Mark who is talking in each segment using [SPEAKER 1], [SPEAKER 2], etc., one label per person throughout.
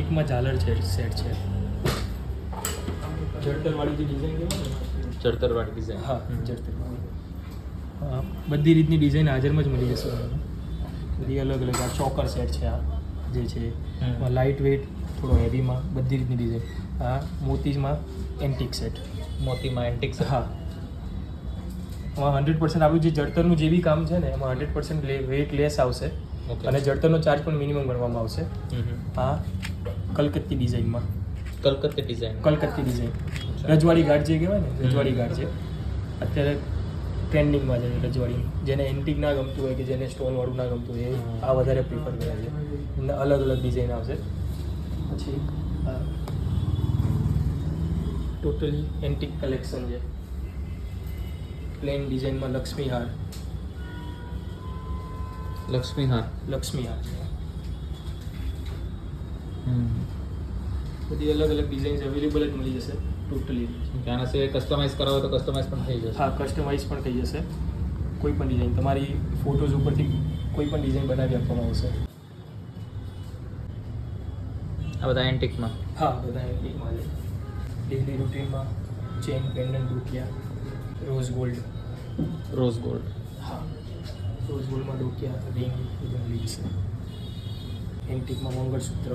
[SPEAKER 1] એન્ટિકમાં ઝાલર set છે. જડતરવાળી જે design કહેવાય ને,
[SPEAKER 2] ચડતરવાળી ડિઝાઇન.
[SPEAKER 1] હા જડતરવાળી. બધી રીતની ડિઝાઇન હાજરમાં જ મળી જશે તમને. બધી અલગ અલગ. આ ચોકર સેટ છે, આ જે છે લાઇટ વેઇટ, થોડો હેવીમાં, બધી રીતની ડિઝાઇન. આ મોતીમાં એન્ટિક સેટ.
[SPEAKER 2] મોતીમાં એન્ટિક સેટ.
[SPEAKER 1] હા, એમાં 100% આપણું જે જડતરનું જે બી કામ છે ને એમાં 100% વેઇટ લેસ આવશે. અને જડતરનો ચાર્જ પણ મિનિમમ ગણવામાં આવશે. આ કલકત્તી ડિઝાઇનમાં.
[SPEAKER 2] કલકત્તી ડિઝાઇન.
[SPEAKER 1] કલકત્તી ડિઝાઇન. રજવાડી ઘાટ જે કહેવાય ને, રજવાડી ઘાટ છે અત્યારે ટ્રેન્ડિંગમાં છે. રજવાડી જેને એન્ટિક ના ગમતું હોય કે જેને સ્ટોનવાળું ના ગમતું હોય આ વધારે પ્રિફર કરે છે. એમને અલગ અલગ ડિઝાઇન આવશે. પછી ટોટલી એન્ટિક કલેક્શન છે. પ્લેન ડિઝાઇનમાં લક્ષ્મી હાર.
[SPEAKER 2] લક્ષ્મી હાર.
[SPEAKER 1] લક્ષ્મી હાર છે. બધી અલગ અલગ ડિઝાઇન્સ અવેલેબલ જ મળી જશે ટોટલી.
[SPEAKER 2] આના સિવાય કસ્ટમાઇઝ કરાવો તો કસ્ટમાઇઝ પણ થઈ જશે.
[SPEAKER 1] હા, કસ્ટમાઇઝ પણ થઈ જશે. કોઈ પણ ડિઝાઇન તમારી ફોટોઝ ઉપરથી કોઈ પણ ડિઝાઇન બનાવી આપવામાં આવશે.
[SPEAKER 2] આ બધા એન્ટિકમાં.
[SPEAKER 1] હા, બધા એન્ટિકમાં છે. ડેલી રૂટીનમાં ચેન, પેન્ડન્ટ, ડોકિયા, રોઝ ગોલ્ડ.
[SPEAKER 2] Rose gold.
[SPEAKER 1] હા, રોઝ ગોલ્ડમાં ડોકિયા, રિંગ બધું મળી જશે. એન્ટિકમાં મંગળસૂત્ર.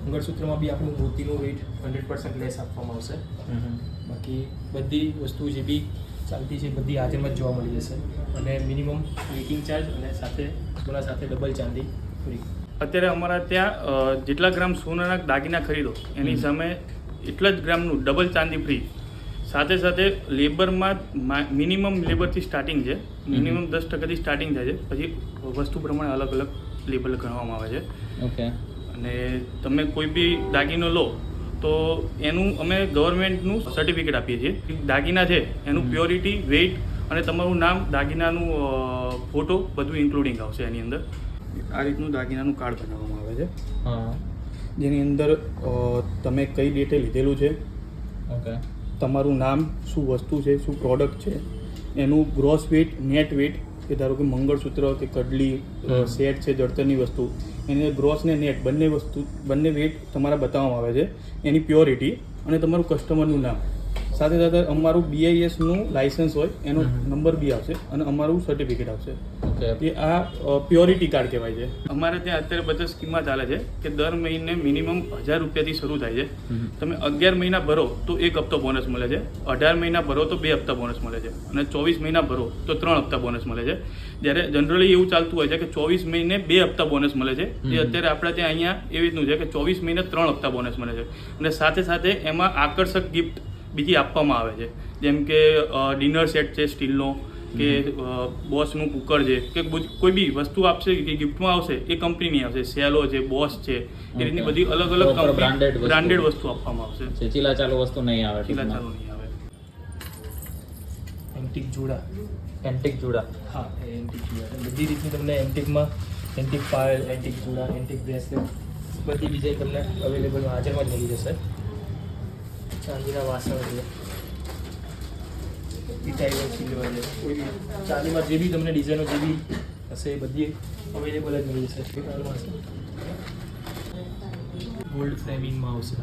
[SPEAKER 1] મંગળસૂત્રમાં બી આપણું મોતીનું વેઇટ 100% લેસ આપવામાં આવશે. બાકી બધી વસ્તુ જે બી ચાલતી છે બધી હાજરમાં જ જોવા મળી જશે. અને મિનિમમ મેકિંગ ચાર્જ અને સાથે સોના સાથે ડબલ ચાંદી ફ્રી.
[SPEAKER 3] અત્યારે અમારા ત્યાં જેટલા ગ્રામ સોનાના દાગીના ખરીદો એની સામે એટલા જ ગ્રામનું ડબલ ચાંદી ફ્રી. સાથે સાથે લેબરમાં મિનિમમ લેબરથી સ્ટાર્ટિંગ છે. મિનિમમ 10%થી સ્ટાર્ટિંગ થાય છે. પછી વસ્તુ પ્રમાણે અલગ અલગ લેબલ ગણવામાં આવે છે.
[SPEAKER 2] ઓકે.
[SPEAKER 3] અને તમે કોઈ બી દાગીનો લો તો એનું અમે ગવર્મેન્ટનું સર્ટિફિકેટ આપીએ છીએ. દાગીના છે એનું પ્યોરિટી, વેઇટ અને તમારું નામ, દાગીનાનું ફોટો બધું ઇન્ક્લુડિંગ આવશે એની અંદર. આ રીતનું દાગીનાનું કાર્ડ બનાવવામાં આવે છે.
[SPEAKER 2] હા.
[SPEAKER 3] જેની અંદર તમે કઈ ડેટે લીધેલું છે,
[SPEAKER 2] ઓકે,
[SPEAKER 3] તમારું નામ, શું વસ્તુ છે, શું પ્રોડક્ટ છે, એનું ગ્રોસ વેઇટ, નેટ વેઇટ, કે ધારો કે મંગળસૂત્ર કે કડલી સેટ છે જડતરની વસ્તુ, એની ગ્રોસ ને નેટ બંને વેઇટ તમારા બતાવવામાં આવે છે. એની પ્યોરિટી અને તમારું કસ્ટમરનું નામ, સાથે સાથે અમારું BISનું લાઇસન્સ હોય એનો નંબર બી આવશે અને અમારું સર્ટિફિકેટ આવશે. એ આ પ્યોરિટી કાર્ડ કહેવાય છે. અમારે ત્યાં અત્યારે બચત સ્કીમમાં ચાલે છે કે દર મહિને મિનિમમ 1000 રૂપિયાથી શરૂ થાય છે. તમે 11 મહિના ભરો તો 1 હપ્તો બોનસ મળે છે, 18 મહિના ભરો તો 2 હપ્તા બોનસ મળે છે અને 24 મહિના ભરો તો 3 હપ્તા બોનસ મળે છે. જ્યારે જનરલી એવું ચાલતું હોય છે કે 24 મહિને 2 હપ્તા બોનસ મળે છે. જે અત્યારે આપણે ત્યાં અહીંયા એવી રીતનું છે કે 24 મહિને 3 હપ્તા બોનસ મળે છે. અને સાથે સાથે એમાં આકર્ષક ગિફ્ટ બીજી આપવામાં આવે છે. જેમ કે ડિનર સેટ છે સ્ટીલનો, કે બોસનું કુકર છે, કે કોઈ બી વસ્તુ આપશે કે ગિફ્ટમાં આવશે એ કંપનીની આવશે. સેલો છે, બોસ છે, એ રીતની બધી અલગ અલગ બ્રાન્ડેડ વસ્તુ આપવામાં આવશે.
[SPEAKER 2] ચીલા ચાલુ વસ્તુ નહીં આવે.
[SPEAKER 3] ચીલા ચાલુ નહીં આવે.
[SPEAKER 1] એન્ટિક જોડા.
[SPEAKER 2] એન્ટિક જોડા.
[SPEAKER 1] હા, એન્ટિક જોડા બધી રીતની તમને એન્ટિકમાં એન્ટિક પાયલ, એન્ટિક જોડા, એન્ટિક બ્રેસલેટ બધી ડિઝાઇન તમને અવેલેબલ હાજરમાં જ મળી જશે. ચાંદીના વાસણ છે, ઇટાલિયન સિલ્વર છે, કોઈ બી ચાંદીમાં જે બી તમને ડિઝાઇનો જે બી હશે એ બધી અવેલેબલ જ મળી જશે. ગોલ્ડ ફ્રેમિંગમાં આવશે.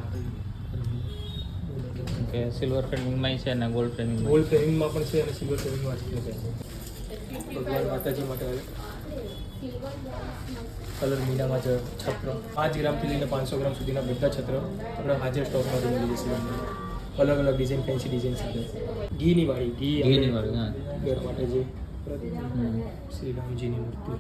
[SPEAKER 2] ઓકે, સિલ્વર ફ્રેમિંગમાં છે અને ગોલ્ડ ફ્રેમિંગમાં.
[SPEAKER 1] ગોલ્ડ ફ્રેમિંગમાં પણ છે અને સિલ્વર ફ્રેમિંગમાં છે. ભગવાન માતાજી માટે કલર મીનામાં છે. છત્ર 5 ગ્રામથી લઈને 500 ગ્રામ સુધીના બધા છત્ર આપણા હાજર સ્ટોકમાં મળી જશે. અલગ અલગ ડિઝાઇન, ફેન્સી ડિઝાઇન સાથે. ઘીની વાળી, ઘી
[SPEAKER 2] હા,
[SPEAKER 1] ઘર માટે જે શ્રી રામજીની મૂર્તિ.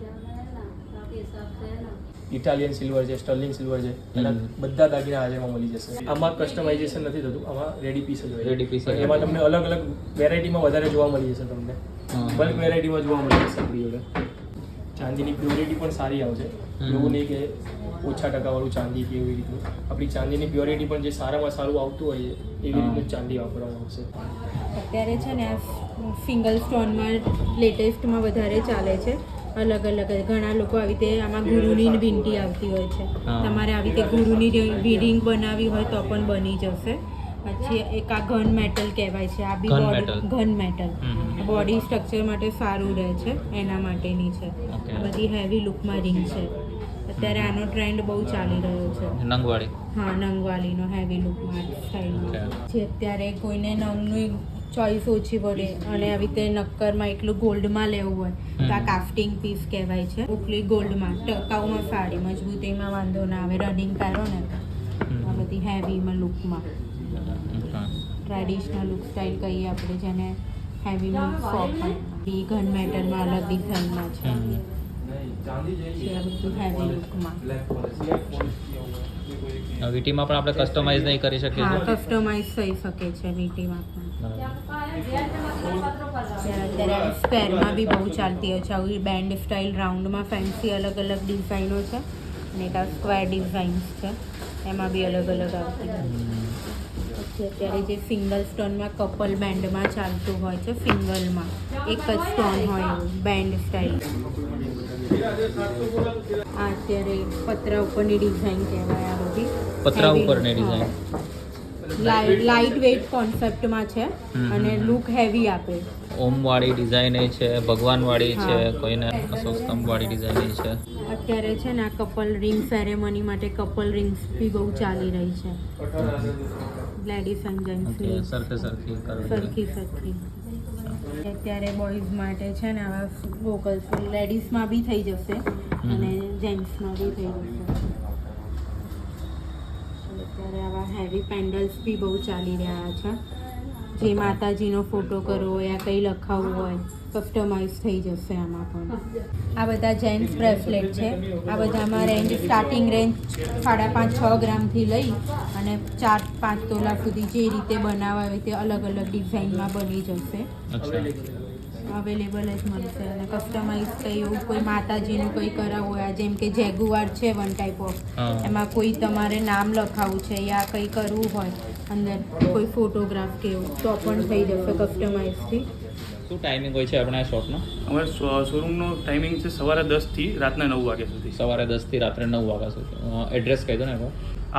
[SPEAKER 1] ઇટાલિયન સિલ્વર છે, સ્ટર્લિંગ સિલ્વર છે, એના બધા દાગીના હાજરમાં મળી જશે. આમાં કસ્ટમાઇઝેશન નથી થતું, આમાં રેડી પીસ જ હોય.
[SPEAKER 2] Ready piece.
[SPEAKER 1] એમાં તમને અલગ અલગ વેરાયટીમાં વધારે જોવા મળી જશે. તમને બલ્ક વેરાયટીમાં જોવા મળી જશે આપણી જોડે. ચાંદીની પ્યોરિટી પણ સારી આવશે. એવું નહીં કે ઓછા ટકાવાળું ચાંદી કે એવી રીતનું. આપણી ચાંદીની પ્યોરિટી પણ જે સારામાં સારું આવતું હોય એવી રીતનું ચાંદી વાપરવામાં આવશે.
[SPEAKER 4] અત્યારે છે ને સિંગલ સ્ટોનમાં લેટેસ્ટમાં વધારે ચાલે છે. અલગ અલગ ઘણા લોકો આવી રીતે આમાં ગુરુની વીંટી આવતી હોય છે. તમારે આવી રીતે ગુરુની રિંગ બનાવી હોય તો પણ બની જશે. પછી એક આ ઘન મેટલ કહેવાય છે. આ બી ઘન મેટલ બોડી સ્ટ્રક્ચર માટે સારું રહે છે, એના માટેની છે. આ બધી હેવી લુકમાં રિંગ છે. અત્યારે આનો ટ્રેન્ડ બહુ ચાલી રહ્યો છે.
[SPEAKER 2] નંગવાળી.
[SPEAKER 4] હા, નંગવાલીનો હેવી લુકમાં સ્ટાઇલમાં જે અત્યારે કોઈને નંગનું ચોઈસ ઓછી પડે અને આવી રીતે નક્કરમાં એકલું ગોલ્ડમાં લેવું હોય તો આ કાફ્ટિંગ પીસ કહેવાય છે. ઉપલી ગોલ્ડમાં ટકાઉમાં સાડી, મજબૂતીમાં વાંધો ના આવે, રનિંગ પહેરો ને આ બધી હેવીમાં લુકમાં ટ્રેડિશનલ લુક સ્ટાઇલ કહીએ આપણે જેને હેવીમાં સોફ્ટ ઘન મેટરમાં અલગ ડિઝાઇનમાં છે. આ બધું હેવી લુકમાં.
[SPEAKER 2] વીટીમાં પણ આપણે કસ્ટમાઇઝ નહીં કરી શકીએ
[SPEAKER 4] હા,
[SPEAKER 2] છીએ.
[SPEAKER 4] કસ્ટમાઇઝ થઈ શકે છે વીટીમાં પણ. અત્યારે સ્ક્વેરમાં બી બહુ ચાલતી હોય છે આવી બેન્ડ સ્ટાઇલ, રાઉન્ડમાં ફેન્સી અલગ અલગ ડિઝાઇનો છે અને એક આ સ્ક્વેર ડિઝાઇન્સ છે એમાં બી અલગ અલગ આવતી હોય છે. અત્યારે જે સિંગલ સ્ટોનમાં કપલ બેન્ડમાં ચાલતું હોય છે, સિંગલમાં એક જ સ્ટોન હોય એવું બેન્ડ સ્ટાઇલ. આ અત્યારે પતરા ઉપરની ડિઝાઇન કહેવાય આ બધી.
[SPEAKER 2] પતરા
[SPEAKER 4] Heavy,
[SPEAKER 2] ઉપરની ડિઝાઇન.
[SPEAKER 4] લાઇટ વેઇટ કોન્સેપ્ટમાં છે અને લુક હેવી આપે.
[SPEAKER 2] ઓમવાળી ડિઝાઇન છે, ભગવાનવાળી છે,
[SPEAKER 4] હા.
[SPEAKER 2] કોઈને અશોકસ્તંભવાળી ડિઝાઇન છે.
[SPEAKER 4] અત્યારે છે ને આ કપલ રિંગ સેરેમની માટે કપલ રિંગ્સ બી બહુ ચાલી રહી છે લેડીઝ એન્ડ
[SPEAKER 2] ઓકે,
[SPEAKER 4] જેન્ટ્સની
[SPEAKER 2] સરખે સરખી કરવી.
[SPEAKER 4] સરખી. અત્યારે બોયઝ માટે છે ને આવા વોકલ્સ લેડીઝમાં બી થઈ જશે અને જેન્ટ્સમાં બી થઈ જશે. અત્યારે આવા હેવી પેન્ડલ્સ બી બહુ ચાલી રહ્યા છે. જે માતાજીનો ફોટો કરવો હોય યા કંઈ લખાવવું હોય કસ્ટમાઇઝ થઈ જશે આમાં પણ. આ બધા જેન્ટ્સ બ્રેસલેટ છે. આ બધામાં રેન્જ સ્ટાર્ટિંગ રેન્જ 5.5-6 ગ્રામથી લઈ અને 4-5 તોલા સુધી જે રીતે બનાવવા હોય તે અલગ અલગ ડિઝાઇનમાં બની જશે.
[SPEAKER 2] અચ્છા.
[SPEAKER 4] અવેલેબલ જ મળશે અને કસ્ટમાઇઝ કંઈ એવું કોઈ માતાજીનું કંઈ કરાવવું હોય જેમ કે જેગુઆર છે વન ટાઈપ ઓફ,
[SPEAKER 2] હા.
[SPEAKER 4] એમાં કોઈ તમારે નામ લખાવવું છે યા કંઈ કરવું હોય અંદર કોઈ ફોટોગ્રાફ કે એવું તો પણ થઈ જશે કસ્ટમાઇઝથી.
[SPEAKER 2] શું ટાઈમિંગ હોય છે આપણે આ શોપનો?
[SPEAKER 3] અમારે શોરૂમનો ટાઈમિંગ છે સવારે 10 થી રાતના 9 વાગ્યા સુધી.
[SPEAKER 2] સવારે 10 થી રાત્રે 9 વાગ્યા સુધી. એડ્રેસ કહી દો ને એકવાર.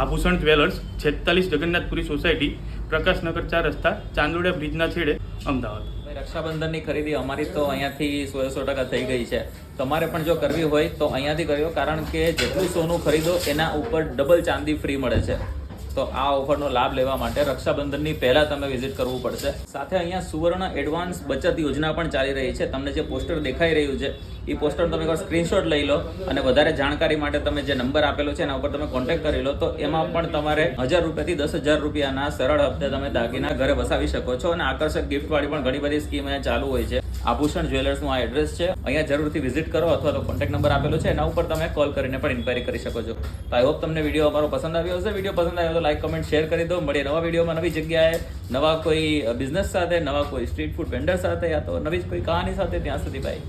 [SPEAKER 3] આભૂષણ જ્વેલર્સ, 46 જગન્નાથપુરી સોસાયટી, પ્રકાશનગર 4 રસ્તા, ચાંદોડિયા બ્રિજના છેડે, અમદાવાદ.
[SPEAKER 2] રક્ષાબંધનની ખરીદી અમારી તો અહીંયાથી 100% થઈ ગઈ છે. તમારે પણ જો કરવી હોય તો અહીંયાથી કર્યો, કારણ કે જેટલું સોનું ખરીદો એના ઉપર ડબલ ચાંદી ફ્રી મળે છે. તો આ ઓફરનો લાભ લેવા માટે રક્ષાબંધનની પહેલા તમે વિઝિટ કરવું પડશે. સાથે અહીંયા સુવર્ણ એડવાન્સ બચત યોજના પણ ચાલી રહી છે. તમને જે પોસ્ટર દેખાઈ રહ્યું છે એ પોસ્ટર તમે એકવાર સ્ક્રીનશોટ લઈ લો અને વધારે જાણકારી માટે તમે જે નંબર આપેલો છે એના ઉપર તમે કોન્ટેક્ટ કરી લો. તો એમાં પણ તમારે 1000 રૂપિયાથી 10,000 રૂપિયાના સરળ હપ્તે તમે દાગીના ઘરે વસાવી શકો છો અને આકર્ષક ગિફ્ટવાળી પણ ઘણી બધી સ્કીમ અહીંયા ચાલુ હોય છે. આભૂષણ જ્વેલર્સનું આ એડ્રેસ છે. અહીંયા જરૂરથી વિઝિટ કરો અથવા તો કોન્ટેક્ટ નંબર આપેલો છે એના ઉપર તમે કોલ કરીને પણ ઇન્ક્વાયરી કરી શકો છો. તો આઈ હોપ તમને વિડીયો અમારો પસંદ આવ્યો હશે. વિડીયો પસંદ આવ્યો તો લાઈક, કમેન્ટ, શેર કરી દો. મળીએ નવા વિડીયોમાં, નવી જગ્યાએ, નવા કોઈ બિઝનેસ સાથે, નવા કોઈ સ્ટ્રીટ ફૂડ વેન્ડર સાથે યા તો નવી જ કોઈ કહાની સાથે. ત્યાં સુધી બાય.